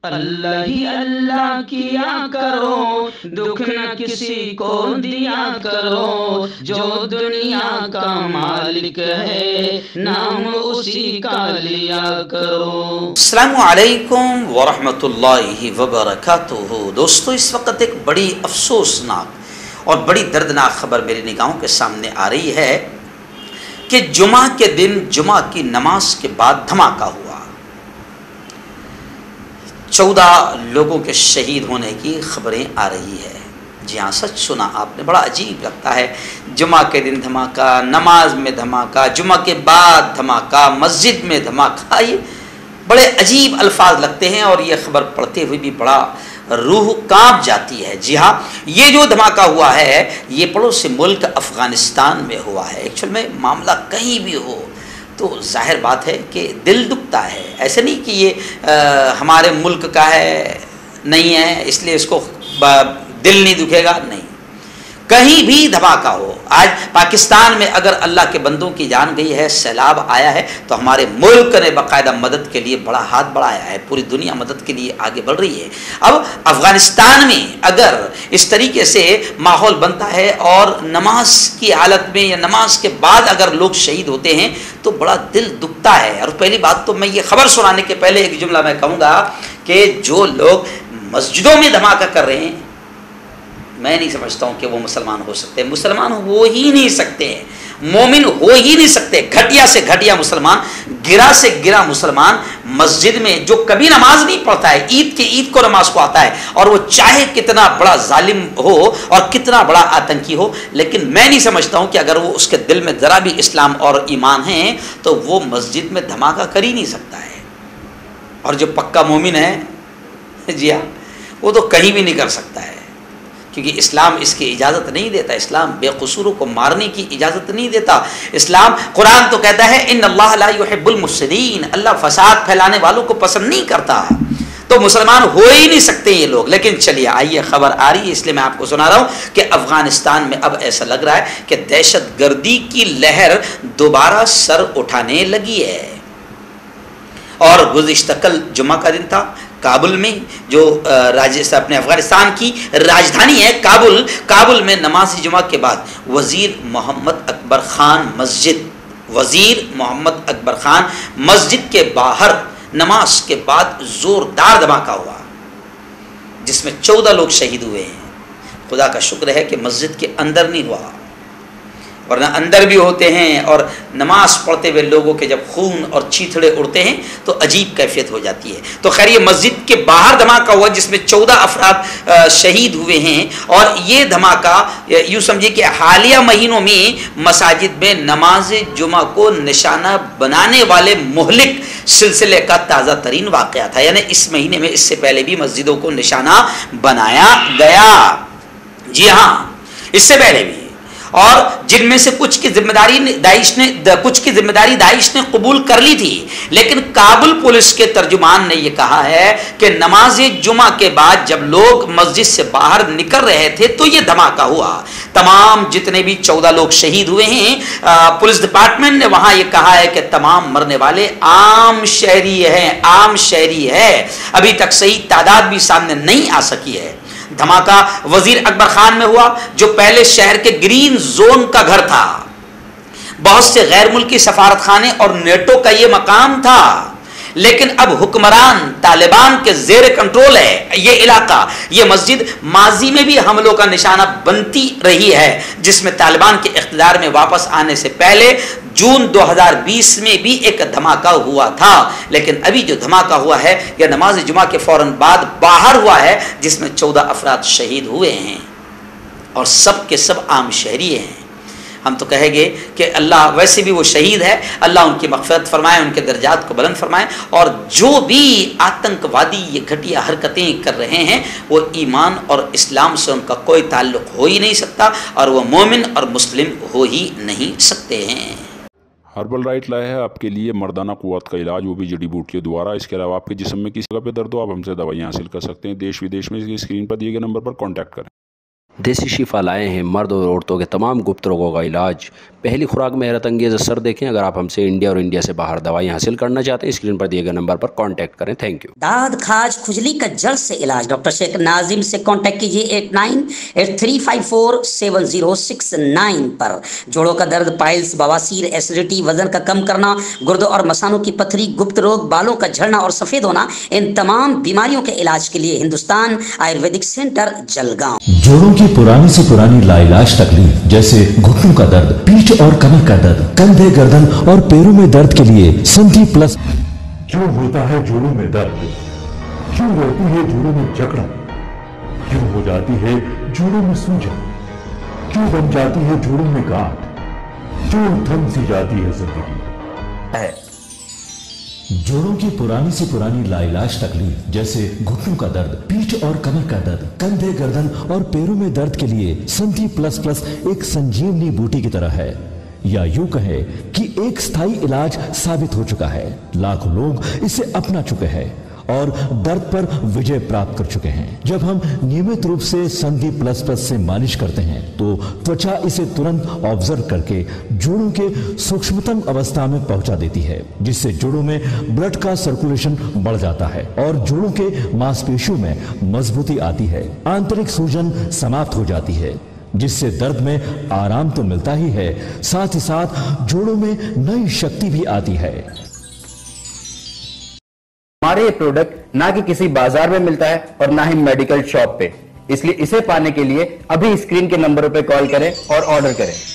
اللہ ہی اللہ کیا کرو، دکھ نہ کسی کو دیا کرو، جو دنیا کا مالک ہے نام اسی کا لیا کرو۔ السلام علیکم ورحمۃ اللہ وبرکاتہ۔ دوستو، اس وقت ایک بڑی افسوسناک اور بڑی دردناک خبر میری نگاہوں کے سامنے آ رہی ہے کہ جمعہ کے دن جمعہ کی نماز کے بعد دھماکہ ہوا، 14 لوگوں کے شہید ہونے کی خبریں آ رہی ہے۔ جی ہاں، سچ سنا آپ نے، بڑا عجیب لگتا ہے۔ جمعہ کے دن دھماکہ، نماز میں دھماکہ، جمعہ کے بعد دھماکہ، مسجد میں دھماکہ، یہ بڑے عجیب الفاظ لگتے ہیں اور یہ خبر پڑھتے ہوئے بھی بڑا روح کانپ جاتی ہے۔ جی ہاں، یہ جو دھماکہ ہوا ہے یہ پڑوسی ملک افغانستان میں ہوا ہے۔ ایکچوئل میں معاملہ کہیں بھی ہو تو ظاہر بات ہے کہ دل دکھتا ہے۔ ایسے نہیں کہ یہ ہمارے ملک کا ہے، نہیں ہے اس لیے اس کو دل نہیں دکھے گا، نہیں، کہیں بھی دھماکہ ہو۔ آج پاکستان میں اگر اللہ کے بندوں کی جان گئی ہے، سیلاب آیا ہے، تو ہمارے ملک نے باقاعدہ مدد کے لیے بڑا ہاتھ بڑھایا ہے، پوری دنیا مدد کے لیے آگے بڑھ رہی ہے۔ اب افغانستان میں اگر اس طریقے سے ماحول بنتا ہے اور نماز کی حالت میں یا نماز کے بعد اگر لوگ شہید ہوتے ہیں تو بڑا دل دکھتا ہے۔ اور پہلی بات تو میں یہ خبر سنانے کے پہلے ایک جملہ میں کہوں گا کہ جو لوگ مسجدوں میں دھماکہ کر رہے ہیں، میں نہیں سمجھتا ہوں کہ وہ مسلمان ہو سکتے، مسلمان ہو ہی نہیں سکتے، مومن ہو ہی نہیں سکتے۔ گھٹیا سے گھٹیا مسلمان، گرا سے گرا مسلمان مسجد میں جو کبھی نماز نہیں پڑھتا ہے، عید کو نماز کو آتا ہے، اور وہ چاہے کتنا بڑا ظالم ہو اور کتنا بڑا آتنکی ہو، لیکن میں نہیں سمجھتا ہوں کہ اگر وہ اس کے دل میں ذرا بھی اسلام اور ایمان ہے تو وہ مسجد میں دھماکہ کر ہی نہیں سکتا ہے۔ اور جو پکا مومن ہے، جی ہاں، وہ تو کہیں بھی نہیں کر سکتا ہے، کیونکہ اسلام اس کی اجازت نہیں دیتا۔ اسلام بے قصوروں کو مارنے کی اجازت نہیں دیتا۔ اسلام، قرآن تو کہتا ہے ان اللہ لا يحب المفسدین، اللہ فساد پھیلانے والوں کو پسند نہیں کرتا۔ تو مسلمان ہو ہی نہیں سکتے یہ لوگ۔ لیکن چلیے، آئیے، خبر آ رہی ہے اس لیے میں آپ کو سنا رہا ہوں کہ افغانستان میں اب ایسا لگ رہا ہے کہ دہشت گردی کی لہر دوبارہ سر اٹھانے لگی ہے۔ اور گزشتہ کل جمعہ کا دن تھا، کابل میں جو اپنے افغانستان کی راجدھانی ہے کابل میں نماز جمعہ کے بعد وزیر محمد اکبر خان مسجد کے باہر نماز کے بعد زوردار دھماکہ ہوا جس میں 14 لوگ شہید ہوئے ہیں۔ خدا کا شکر ہے کہ مسجد کے اندر نہیں ہوا، ورنہ اندر بھی ہوتے ہیں، اور نماز پڑھتے ہوئے لوگوں کے جب خون اور چیتھڑے اڑتے ہیں تو عجیب کیفیت ہو جاتی ہے۔ تو خیر، یہ مسجد کے باہر دھماکہ ہوا جس میں 14 افراد شہید ہوئے ہیں، اور یہ دھماکہ یوں سمجھے کہ حالیہ مہینوں میں مساجد میں نماز جمعہ کو نشانہ بنانے والے مہلک سلسلے کا تازہ ترین واقعہ تھا۔ یعنی اس مہینے میں اس سے پہلے بھی مسجدوں کو نشانہ بنایا گیا، جی ہاں، اس سے پہلے بھی، اور جن میں سے کچھ کی ذمہ داری داعش نے قبول کر لی تھی، لیکن کابل پولیس کے ترجمان نے یہ کہا ہے کہ نماز جمعہ کے بعد جب لوگ مسجد سے باہر نکل رہے تھے تو یہ دھماکہ ہوا۔ تمام جتنے بھی 14 لوگ شہید ہوئے ہیں، پولیس ڈپارٹمنٹ نے وہاں یہ کہا ہے کہ تمام مرنے والے عام شہری ہے۔ ابھی تک صحیح تعداد بھی سامنے نہیں آ سکی ہے۔ دھماکہ وزیر اکبر خان میں ہوا، جو پہلے شہر کے گرین زون کا گھر تھا، بہت سے غیر ملکی سفارت خانے اور نیٹو کا یہ مقام تھا، لیکن اب حکمران طالبان کے زیر کنٹرول ہے یہ علاقہ۔ یہ مسجد ماضی میں بھی حملوں کا نشانہ بنتی رہی ہے، جس میں طالبان کے اقتدار میں واپس آنے سے پہلے جون 2020 میں بھی ایک دھماکہ ہوا تھا، لیکن ابھی جو دھماکہ ہوا ہے یہ نماز جمعہ کے فوراً بعد باہر ہوا ہے، جس میں 14 افراد شہید ہوئے ہیں، اور سب کے سب عام شہری ہیں۔ ہم تو کہیں گے کہ اللہ ویسے بھی وہ شہید ہے، اللہ ان کی مغفرت فرمائے، ان کے درجات کو بلند فرمائے، اور جو بھی آتنکوادی یہ گھٹیا حرکتیں کر رہے ہیں وہ ایمان اور اسلام سے ان کا کوئی تعلق ہو ہی نہیں سکتا، اور وہ مومن اور مسلم ہو ہی نہیں سکتے ہیں۔ ہربل رائٹ لائے ہے آپ کے لیے مردانہ قوت کا علاج، وہ بھی جڑی بوٹیوں دوارا۔ اس کے علاوہ آپ کے جسم میں کسی جگہ پہ درد ہو، آپ ہم سے دوائیاں حاصل کر سکتے ہیں۔ دیش ودیش میں اسکرین پر دیے گئے نمبر پر کانٹیکٹ کریں۔ دیسی شفا لائے ہیں مرد اور عورتوں کے تمام گپت روگوں کا علاج۔ پہلی خوراک میں حیرت انگیز اثر دیکھیں۔ اگر آپ ہم سے انڈیا اور انڈیا سے باہر دوائیں حاصل کرنا چاہتے ہیں، اسکرین پر دیے گئے نمبر پر کانٹیکٹ کریں۔ Thank you. داد کھاج کھجلی کا جڑ سے علاج ڈاکٹر شیخ ناظم سے کانٹیکٹ کیجیے 8983547069 پر۔ جوڑوں کا درد، پائلس، بواسیر، ایسیڈیٹی، وزن کا کم کرنا، گردوں اور مثانوں کی پتھری، گپت روگ، بالوں کا جھڑنا اور سفید ہونا، ان تمام بیماریوں کے علاج کے لیے ہندوستان آیورویدک سینٹر جلگاؤں۔ جوڑوں کی پرانی سے پرانی لا علاج تکلیف جیسے گھٹنوں کا درد، پیٹھ اور کمر کا درد، کندھے، گردن اور پیروں میں درد کے لیے سندھی پلس۔ کیوں ہوتا ہے جوڑوں میں درد؟ کیوں رہتی ہے جوڑوں میں جکڑن؟ کیوں ہو جاتی ہے جوڑوں میں سوجن؟ کیوں بن جاتی ہے جوڑوں میں گاٹھ؟ کیوں تھم سی جاتی ہے زندگی؟ جوڑوں کی پرانی سے پرانی لا علاج تکلیف جیسے گھٹنوں کا درد، پیٹھ اور کمر کا درد، کندھے، گردن اور پیروں میں درد کے لیے سندھی پلس پلس ایک سنجیونی بوٹی کی طرح ہے، یا یوں کہے کہ ایک ستھائی علاج ثابت ہو چکا ہے۔ لاکھوں لوگ اسے اپنا چکے ہیں اور درد پر وجے پراپت کر چکے ہیں۔ جب ہم نیمت روپ سے سندھی پلس پلس سے مالش کرتے ہیں تو توچا اسے ترنت آبزرو کر کے جوڑوں کے سوکشمتم اوستھا میں پہنچا دیتی ہے، جس سے جوڑوں میں بلڈ کا سرکولیشن بڑھ جاتا ہے اور جوڑوں کے ماس پیشیوں میں مضبوطی آتی ہے، آنترک سوجن سماپت ہو جاتی ہے، جس سے درد میں آرام تو ملتا ہی ہے، ساتھ ہی ساتھ جوڑوں میں نئی شکتی بھی آتی ہے۔ ہمارے یہ پروڈکٹ نہ کہ کسی بازار میں ملتا ہے اور نہ ہی میڈیکل شاپ پہ، اس لیے اسے پانے کے لیے ابھی اسکرین کے نمبروں پہ کال کریں اور آرڈر کریں۔